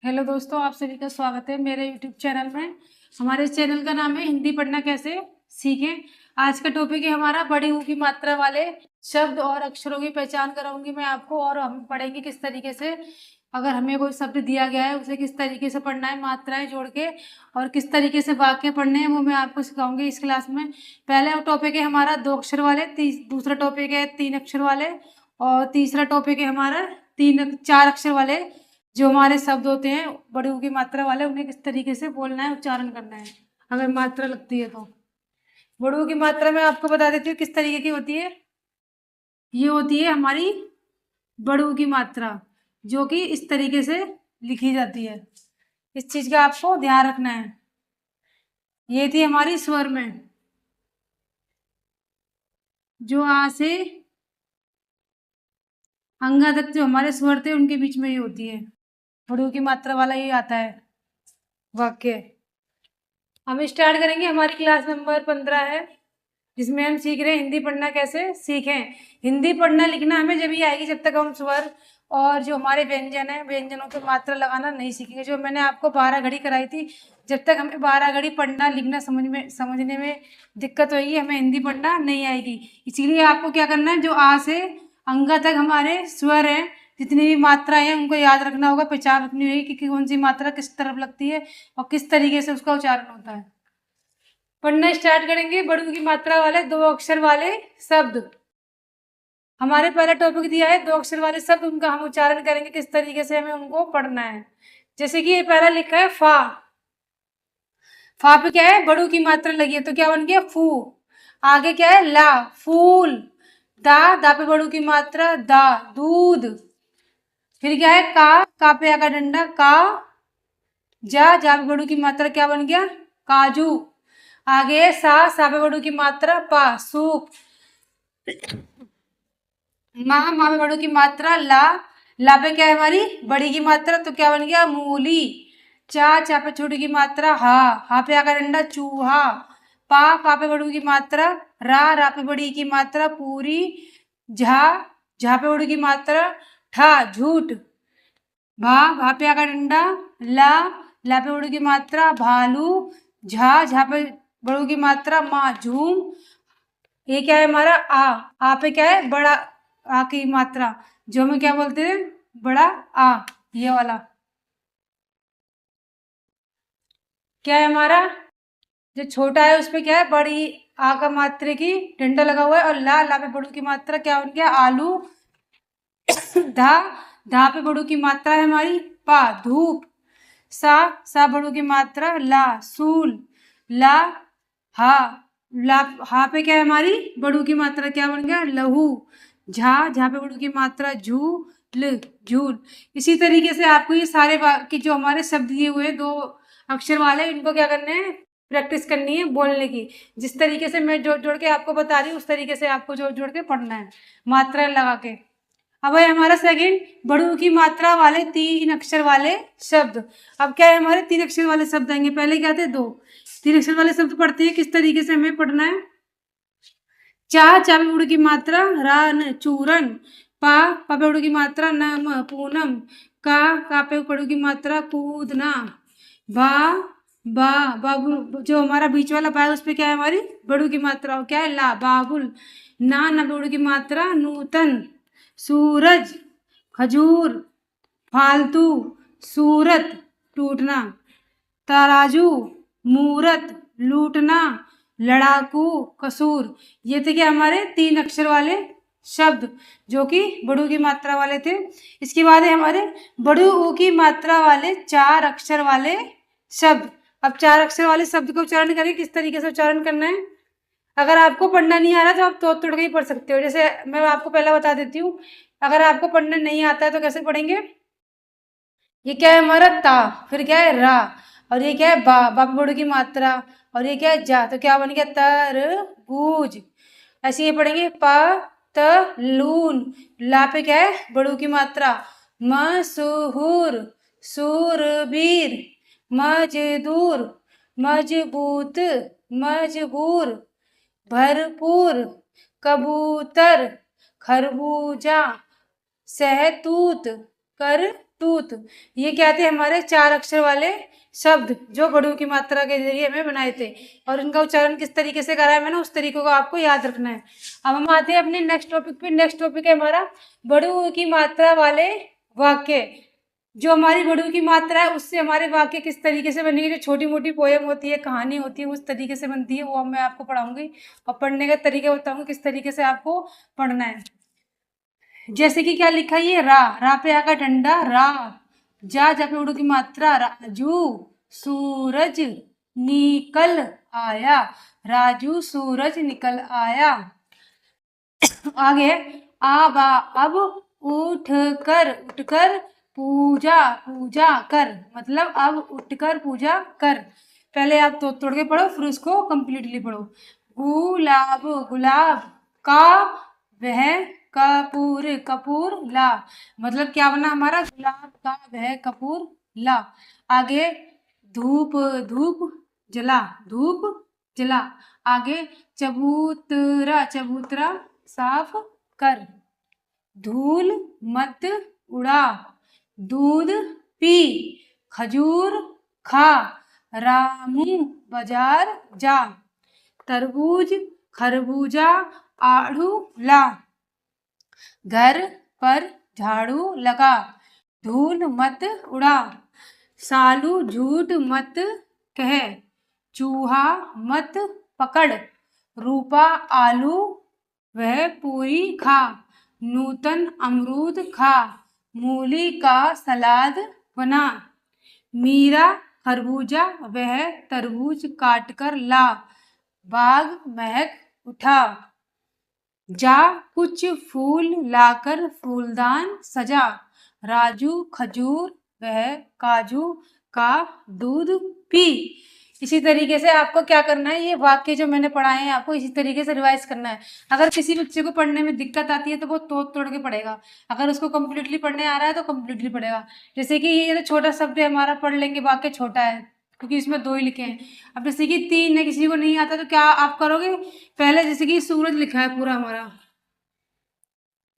Hello दोस्तों, आप सभी का स्वागत है मेरे यूट्यूब चैनल में। हमारे चैनल का नाम है हिंदी पढ़ना कैसे सीखें। आज का टॉपिक है हमारा बड़ी ऊ की मात्रा वाले शब्द और अक्षरों की पहचान कराऊंगी मैं आपको, और हम पढ़ेंगे किस तरीके से अगर हमें कोई शब्द दिया गया है उसे किस तरीके से पढ़ना है, मात्राएं जोड़ के, और किस तरीके से वाक्य पढ़ने हैं वो मैं आपको सिखाऊंगी इस क्लास में। पहला टॉपिक है हमारा 2 अक्षर वाले, दूसरा टॉपिक है 3 अक्षर वाले, और तीसरा टॉपिक है हमारा 4 अक्षर वाले जो हमारे शब्द होते हैं बड़ी ऊ की मात्रा वाले, उन्हें किस तरीके से बोलना है, उच्चारण करना है अगर मात्रा लगती है तो। बड़ी ऊ की मात्रा मैं आपको बता देती हूँ किस तरीके की होती है। ये होती है हमारी बड़ी ऊ की मात्रा, जो कि इस तरीके से लिखी जाती है। इस चीज का आपको ध्यान रखना है। ये थी हमारी स्वर में, जो आ से अंगा तक जो हमारे स्वर थे उनके बीच में ही होती है। बड़ी ऊ की मात्रा वाला ये आता है वाक्य। हम स्टार्ट करेंगे। हमारी क्लास नंबर 15 है, जिसमें हम सीख रहे हैं हिंदी पढ़ना कैसे सीखें। हिंदी पढ़ना लिखना हमें जब ही आएगी जब तक हम स्वर और जो हमारे व्यंजन है व्यंजनों पे मात्रा लगाना नहीं सीखेंगे। जो मैंने आपको 12 घड़ी कराई थी, जब तक हमें 12 घड़ी पढ़ना लिखना समझने में दिक्कत होगी, हमें हिंदी पढ़ना नहीं आएगी। इसीलिए आपको क्या करना है, जो आ से अंगा तक हमारे स्वर हैं, जितनी भी मात्राएं हैं उनको याद रखना होगा, पहचान रखनी होगी कि कौन सी मात्रा किस तरफ लगती है और किस तरीके से उसका उच्चारण होता है। पढ़ना स्टार्ट करेंगे। बड़ी ऊ की मात्रा वाले 2 अक्षर वाले शब्द। हमारे पहला टॉपिक दिया है 2 अक्षर वाले शब्द, उनका हम उच्चारण करेंगे किस तरीके से हमें उनको पढ़ना है। जैसे कि ये पहला लिखा है फा। फा पे क्या है, बड़ी ऊ की मात्रा लगी है तो क्या बन गया फू। आगे क्या है ला, फूल। दा पे बड़ी ऊ की मात्रा दा, दूध। फिर क्या है का पे आगा डंडा का। जा पे बड़ी ऊ की मात्रा क्या बन गया काजू। आगे सा पे बड़ी ऊ की मात्रा पा, सूप। माँ पे बड़ू की मात्रा ला पे क्या है हमारी बड़ी की मात्रा तो क्या बन गया मूली। चा पे छोटी की मात्रा हा पे आकर डंडा चूहा। पा पे बड़ू की मात्रा रा पे बड़ी की मात्रा पूरी। झा पे बड़ू की मात्रा ठा, झूठ। भा पे आकर डंडा ला पे बड़ू की मात्रा भालू। झा पे बड़ू की मात्रा माँ, झूम। ये क्या है हमारा आ पे क्या है बड़ा आ की मात्रा, जो हमें क्या बोलते हैं बड़ा आ, ये वाला। क्या है हमारा जो छोटा है उसपे क्या है बड़ी आ का मात्रा की डंडा लगा हुआ है, और ला पे बड़ू की मात्रा क्या बन गया आलू। धा पे बड़ू की मात्रा है हमारी पा, धूप। सा बड़ू की मात्रा ला, सूल। ला हा पे क्या है हमारी बड़ू की मात्रा क्या बन गया लहू। झा पे बड़ू की मात्रा झूल। इसी तरीके से आपको ये सारे वाक्य जो हमारे शब्द दिए हुए 2 अक्षर वाले, इनको क्या करना है प्रैक्टिस करनी है बोलने की। जिस तरीके से मैं जोड़ के आपको बता रही हूँ उस तरीके से आपको जोड़ के पढ़ना है मात्रा लगा के। अब है हमारा सेकंड बड़ू की मात्रा वाले 3 अक्षर वाले शब्द। अब क्या है हमारे 3 अक्षर वाले शब्द आएंगे। पहले क्या थे 2। 3 अक्षर वाले शब्द पढ़ते हैं किस तरीके से हमें पढ़ना है। चा पे बड़ू की मात्रा रान, चूरन। पा पे बड़ू की मात्रा नम, पूनम। का पे बड़ू की मात्रा कूदना। बाबू जो हमारा बीच वाला बा है उस पे क्या है हमारी बड़ू की मात्रा क्या है ला, बाबुल। ना बड़ू की मात्रा नूतन। सूरज, खजूर। फालतू, सूरत, टूटना। तराजू, मूरत, लूटना। लड़ाकू, कसूर। ये थे क्या हमारे 3 अक्षर वाले शब्द जो कि बड़ू की मात्रा वाले थे। इसके बाद है हमारे बड़ू ऊ की मात्रा वाले 4 अक्षर वाले शब्द। अब 4 अक्षर वाले शब्द का उच्चारण करें किस तरीके से उच्चारण करना है। अगर आपको पढ़ना नहीं आ रहा तो आप तोड़ के ही पढ़ सकते हो। जैसे मैं आपको पहला बता देती हूँ, अगर आपको पढ़ना नहीं आता है तो कैसे पढ़ेंगे। ये क्या है हमारा ता, फिर क्या है रा, और ये क्या है बा पे बड़ू की मात्रा, और ये क्या है जा, तो क्या बन गया तरबूज। ऐसे ये पढ़ेंगे लून। ला पे क्या है बड़ू की मात्रा मशहूर, सूरबीर। मजदूर, मजबूत, मजबूर। भरपूर, कबूतर, खरबूजा। सहतूत, कर तूत। ये क्या थे? हमारे 4 अक्षर वाले शब्द जो बड़ू की मात्रा के जरिए हमें बनाए थे, और इनका उच्चारण किस तरीके से करा है मैंने, उस तरीके को आपको याद रखना है। अब हम आते हैं अपने नेक्स्ट टॉपिक पे। नेक्स्ट टॉपिक है हमारा बड़ू की मात्रा वाले वाक्य। जो हमारी बड़ू की मात्रा है उससे हमारे वाक्य किस तरीके से बनेंगे। जो छोटी मोटी पोयम होती है, कहानी होती है, उस तरीके से बनती है, वो मैं आपको पढ़ाऊंगी और पढ़ने का तरीका बताऊंगी किस तरीके से आपको पढ़ना है। जैसे कि क्या लिखा है, ये रा पे आकर डंडा रा, जा पे उड़ू की मात्रा राजू, सूरज निकल आया, राजू सूरज निकल आया। आगे आबा, अब उठकर पूजा कर, मतलब अब उठकर पूजा कर। पहले आप तोड़ के पढ़ो, फिर उसको कंप्लीटली पढ़ो। गुलाब का वह कपूर ला, मतलब क्या बना हमारा, गुलाब का वह कपूर ला। आगे धूप जला। आगे चबूतरा साफ कर। धूल मत उड़ा, दूध पी, खजूर खा, रामू बाजार जा। तरबूज खरबूजा आड़ू ला, घर पर झाड़ू लगा, धूल मत उड़ा, सालू झूठ मत कह, चूहा मत पकड़, रूपा आलू वह पूरी खा, नूतन अमरूद खा, मूली का सलाद बना, मीरा खरबूजा वह तरबूज काट कर ला, बाग महक उठा, जा कुछ फूल लाकर फूलदान सजा, राजू खजूर वह काजू का दूध पी। इसी तरीके से आपको क्या करना है, ये वाक्य जो मैंने पढ़ाए हैं आपको इसी तरीके से रिवाइज करना है। अगर किसी बच्चे को पढ़ने में दिक्कत आती है तो वो तोड़ के पढ़ेगा, अगर उसको कंप्लीटली पढ़ने आ रहा है तो कंप्लीटली पढ़ेगा। जैसे कि ये जो छोटा शब्द है हमारा, पढ़ लेंगे, वाक्य छोटा है क्योंकि इसमें 2 ही लिखे हैं। अब जैसे कि 3 है, किसी को नहीं आता तो क्या आप करोगे, पहले जैसे कि सूरज लिखा है पूरा हमारा,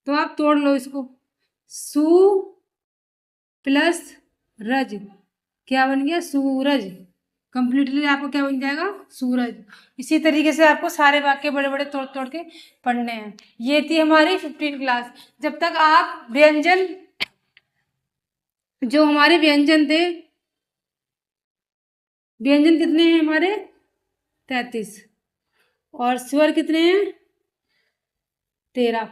तो आप तोड़ लो इसको, सू प्लस रज क्या बन गया, सूरज। कंप्लीटली आपको क्या बन जाएगा, सूरज। इसी तरीके से आपको सारे वाक्य बड़े बड़े तोड़ के पढ़ने हैं। ये थी हमारी 15 क्लास। जब तक आप व्यंजन, जो हमारे व्यंजन थे, व्यंजन कितने हैं हमारे 33, और स्वर कितने हैं 13।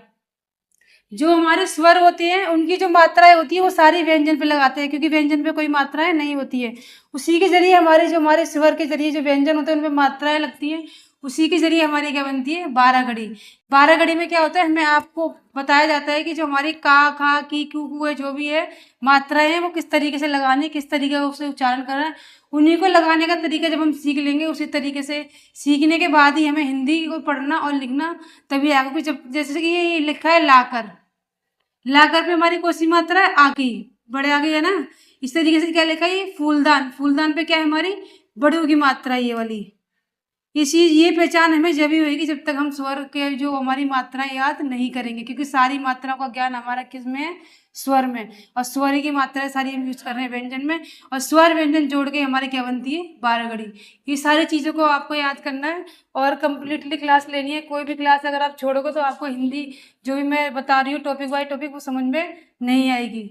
जो हमारे स्वर होते हैं उनकी जो मात्राएं होती है वो सारी व्यंजन पे लगाते हैं, क्योंकि व्यंजन पे कोई मात्राएं नहीं होती है। उसी के जरिए हमारे स्वर के जरिए जो व्यंजन होते हैं उनमें मात्राएं लगती हैं, उसी के जरिए हमारी क्या बनती है, 12 घड़ी। 12 घड़ी में क्या होता है, हमें आपको बताया जाता है कि जो हमारी का खा की कू कू है, जो भी है मात्राएं हैं, वो किस तरीके से लगानी, किस तरीके से उच्चारण करना है। उन्हीं को लगाने का तरीका जब हम सीख लेंगे, उसी तरीके से सीखने के बाद ही हमें हिंदी को पढ़ना और लिखना तभी आएगा। जब जैसे कि ये लिखा है लाकर पे हमारी कौन सी मात्रा है, आ की, बड़े आ गई है ना। इस तरीके से क्या लिखा है, ये फूलदान पे क्या है हमारी बड़ू की मात्रा, ये वाली। ये पहचान हमें जब ही होगी जब तक हम स्वर के जो हमारी मात्राएं याद नहीं करेंगे, क्योंकि सारी मात्राओं का ज्ञान हमारा किस में है, स्वर में। और स्वर की मात्राएं सारी हम यूज कर रहे हैं व्यंजन में, और स्वर व्यंजन जोड़ के हमारी क्या बनती है, 12 घड़ी। ये सारी चीज़ों को आपको याद करना है और कंप्लीटली क्लास लेनी है। कोई भी क्लास अगर आप छोड़ोगे तो आपको हिंदी जो भी मैं बता रही हूँ टॉपिक बाय टॉपिक, वो समझ में नहीं आएगी।